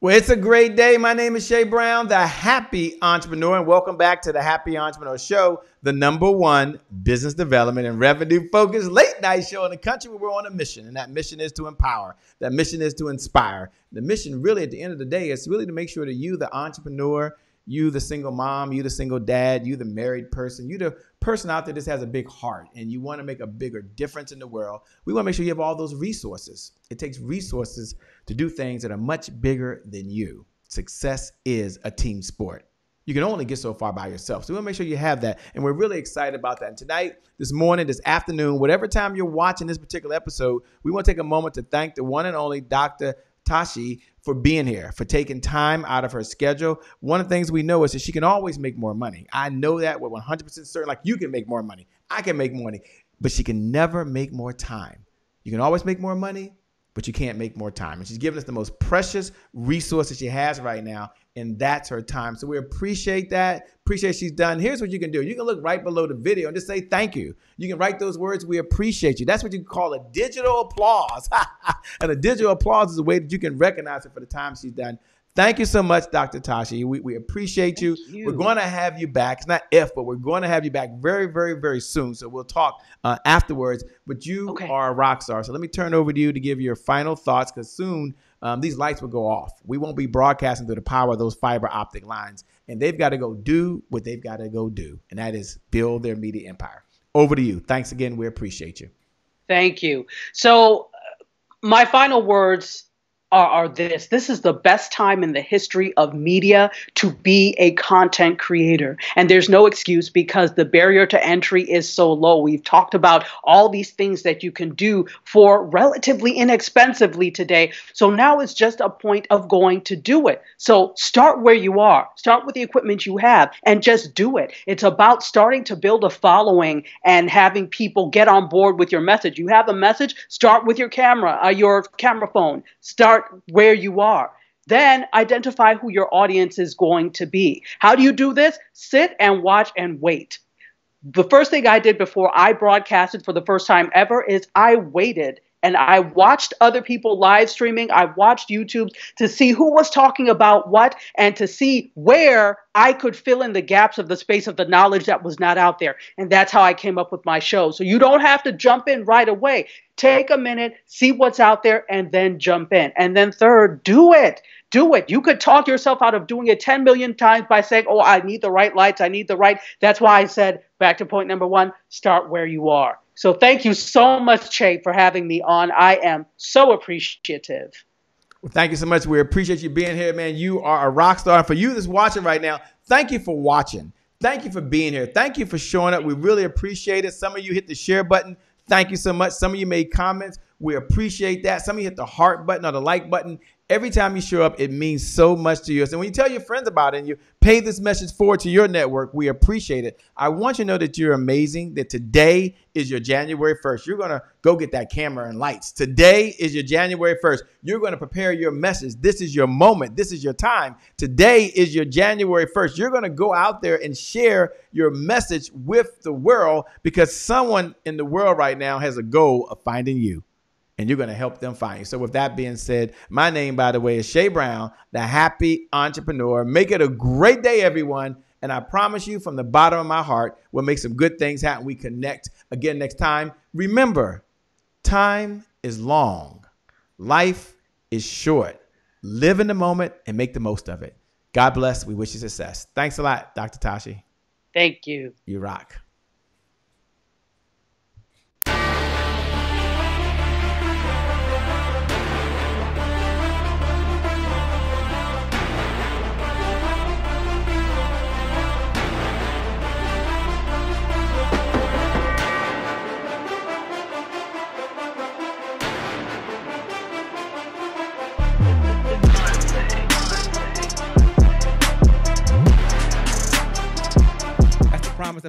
Well, it's a great day. My name is Shay Brown, the Happy Entrepreneur, and welcome back to the Happy Entrepreneur Show, the #1 business development and revenue-focused late-night show in the country where we're on a mission, and that mission is to empower. That mission is to inspire. The mission really at the end of the day is really to make sure that you, the entrepreneur, you, the single mom, you, the single dad, you, the married person, you, the person out there that just has a big heart and you want to make a bigger difference in the world. We want to make sure you have all those resources. It takes resources to do things that are much bigger than you. Success is a team sport. You can only get so far by yourself. So we want to make sure you have that. And we're really excited about that. And tonight, this morning, this afternoon, whatever time you're watching this particular episode, we want to take a moment to thank the one and only Dr. Chetachi for being here, for taking time out of her schedule. One of the things we know is that she can always make more money. I know that we're 100% certain, like you can make more money. I can make more money, but she can never make more time. You can always make more money, but you can't make more time. And she's giving us the most precious resource that she has right now, and that's her time. So we appreciate that. Appreciate she's done. Here's what you can do. You can look right below the video and just say thank you. You can write those words, we appreciate you. That's what you call a digital applause. And a digital applause is a way that you can recognize her for the time she's done. Thank you so much, Dr. Chetachi. We appreciate you. We're going to have you back. It's not if, but we're going to have you back very, very, very soon. So we'll talk afterwards. But you are a rock star. So let me turn over to you to give your final thoughts, because soon these lights will go off. We won't be broadcasting through the power of those fiber optic lines. And they've got to go do what they've got to go do. And that is build their media empire. Over to you. Thanks again. We appreciate you. Thank you. So my final words are this. This is the best time in the history of media to be a content creator. And there's no excuse because the barrier to entry is so low. We've talked about all these things that you can do for relatively inexpensively today. So now it's just a point of going to do it. So start where you are. Start with the equipment you have and just do it. It's about starting to build a following and having people get on board with your message. You have a message, start with your camera phone. Start where you are. Then identify who your audience is going to be. How do you do this? Sit and watch and wait. The first thing I did before I broadcasted for the first time ever is I waited and I watched other people live streaming. I watched YouTube to see who was talking about what and to see where I could fill in the gaps of the space of the knowledge that was not out there. And that's how I came up with my show. So you don't have to jump in right away. Take a minute, see what's out there, and then jump in. And then third, do it. Do it. You could talk yourself out of doing it 10 million times by saying, oh, I need the right lights. I need the right. That's why I said, back to point number 1, start where you are. So thank you so much, Che, for having me on. I am so appreciative. Well, thank you so much. We appreciate you being here, man. You are a rock star. And for you that's watching right now, thank you for watching. Thank you for being here. Thank you for showing up. We really appreciate it. Some of you hit the share button. Thank you so much. Some of you made comments. We appreciate that. Some of you hit the heart button or the like button. Every time you show up, it means so much to us. And when you tell your friends about it and you pay this message forward to your network, we appreciate it. I want you to know that you're amazing, that today is your January 1st. You're going to go get that camera and lights. Today is your January 1st. You're going to prepare your message. This is your moment. This is your time. Today is your January 1st. You're going to go out there and share your message with the world because someone in the world right now has a goal of finding you. And you're going to help them find you. So with that being said, my name, by the way, is Shay Brown, the Happy Entrepreneur. Make it a great day, everyone. And I promise you from the bottom of my heart, we'll make some good things happen. We connect again next time. Remember, time is long. Life is short. Live in the moment and make the most of it. God bless. We wish you success. Thanks a lot, Dr. Chetachi. Thank you. You rock.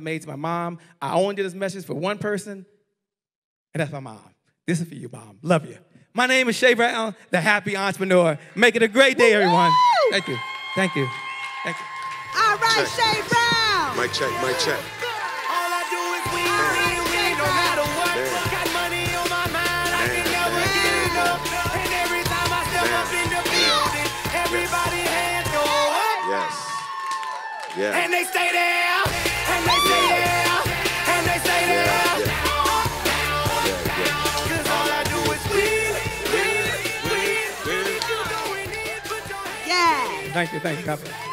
made to my mom. I only did this message for one person, and that's my mom. This is for you, Mom. Love you. My name is Shay Brown, the happy entrepreneur. Make it a great day, everyone. Thank you. Thank you. Thank you. All right, Shay Brown. Mic check, mic check. All I do is win, no matter what. Got money on my mind, I can never get enough. And every time I step up in the building, everybody hands go up. Yes. Yeah. And they stay there, and they stay there, and they stay there. Cause all I do is win. Yeah. Thank you. God bless.